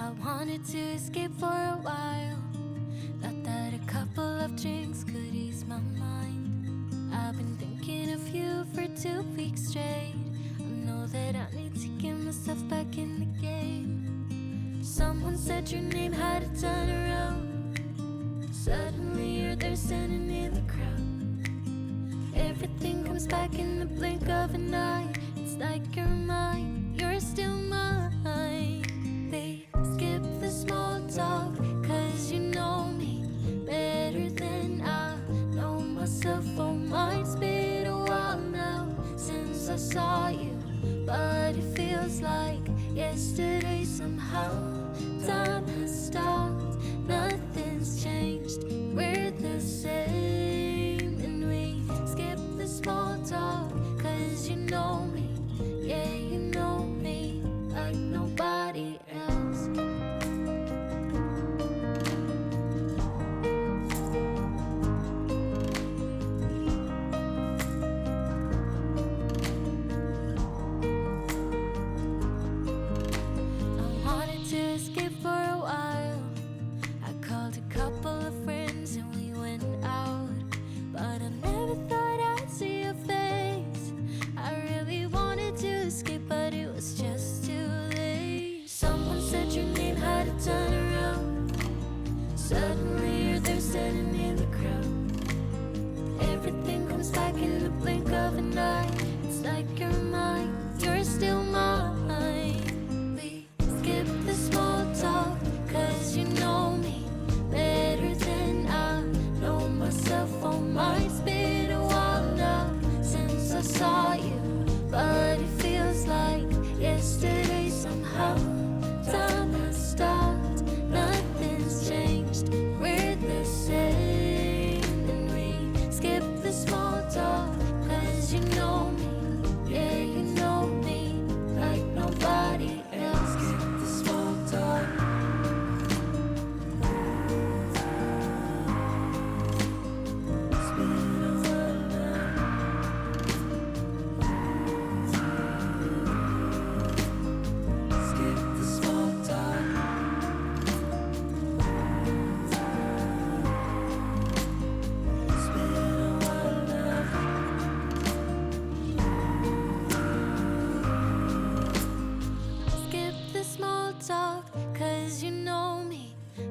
I wanted to escape for a while. Thought that a couple of drinks could ease my mind. I've been thinking of you for 2 weeks straight. I know that I need to get myself back in the game. Someone said your name had a turn around. Suddenly you're there standing in the crowd. Everything comes back in the blink of an eye. It's like you're mine, you're still mine. They skip the small talk, cause you know me better than I know myself. Oh, mine's been a while now since I saw you, but it feels like yesterday somehow. Time has stopped, nothing's changed, we're the same. And we skip the small talk, cause you know me, yeah, you know me like nobody else. I wanted to escape for a while. I called a couple of friends and we went out, but I never thought I'd see your face. I really wanted to escape, but it was just too late. Someone said your name had a turn around. Suddenly you're there standing in the crowd. Everything comes back in the blink of an eye. It's like you're mine, you're still mine. We skip the small talk, cause you know me better than I know myself. Oh, mine's been a while now since I saw you, but it feels like yesterday somehow. Time has stopped, nothing's changed, we're the same. And we skip the small talk, cause you know me, yeah, you know me like nobody else. Skip the small talk. It's been a while now. Skip the small talk. It's been a while now. Skip the small talk, cause you know me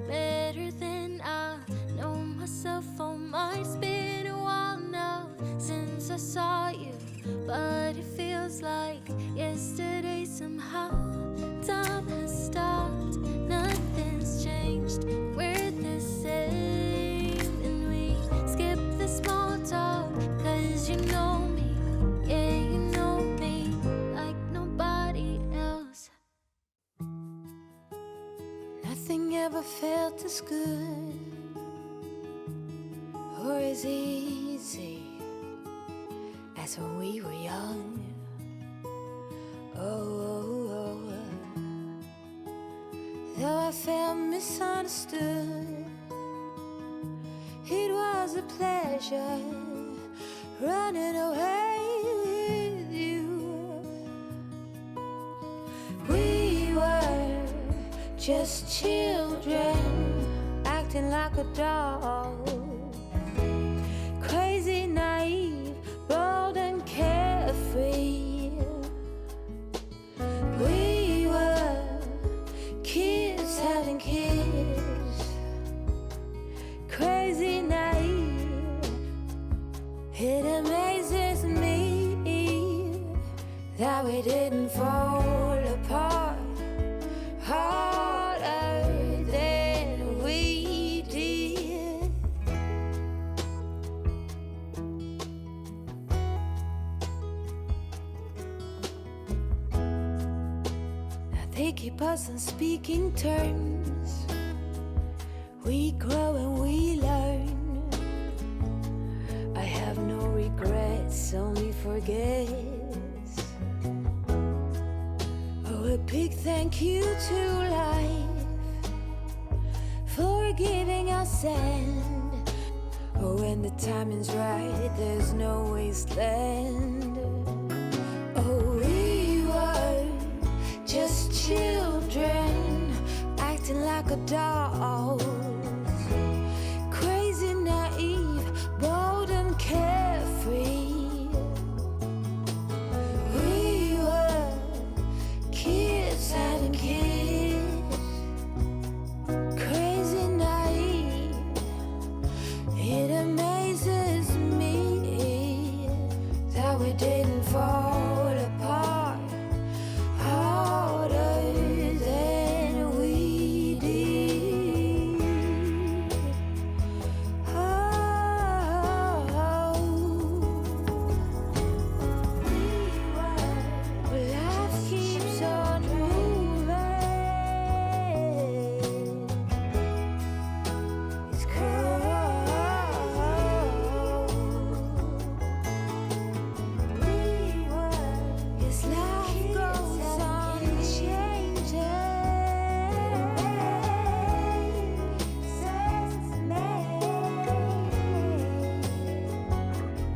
better than I know myself. Oh, mine's been a while now since I saw you, but it feels like yesterday somehow. Time has stopped, nothing's changed, we're the same. And we skip the small talk, cause you know me, yeah, you know me like nobody else. Nothing ever felt as good or as easy as when we were young. Oh, though I felt misunderstood, it was a pleasure running away with you. We were just children acting like a doll, crazy, naive, bold and carefree. We were kids having kids, crazy, naive. It amazes me that we didn't fall apart harder than we did. Now they keep us on speaking terms. We grow and we learn. I have no regrets, only forgets. Oh, a big thank you to life for giving us sand. Oh, when the timing's right, there's no wasteland. Oh, we were just children polka dolls. Crazy, naive, bold and carefree. We were kids having kids. Crazy, naive. It amazes me that we didn't fall apart harder than we did. Life keeps on moving. It's cold. Yes, life goes on changing.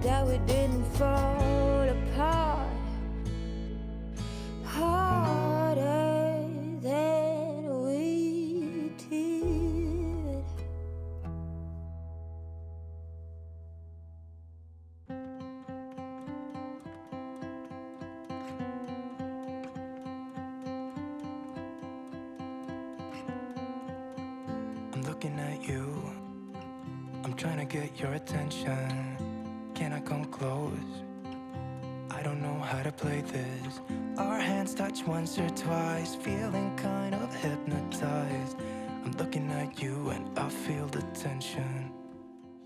That we didn't fall apart harder than we did. I'm looking at you. I'm trying to get your attention. Can I come close? I don't know how to play this. Our hands touch once or twice, feeling kind of hypnotized. I'm looking at you and I feel the tension.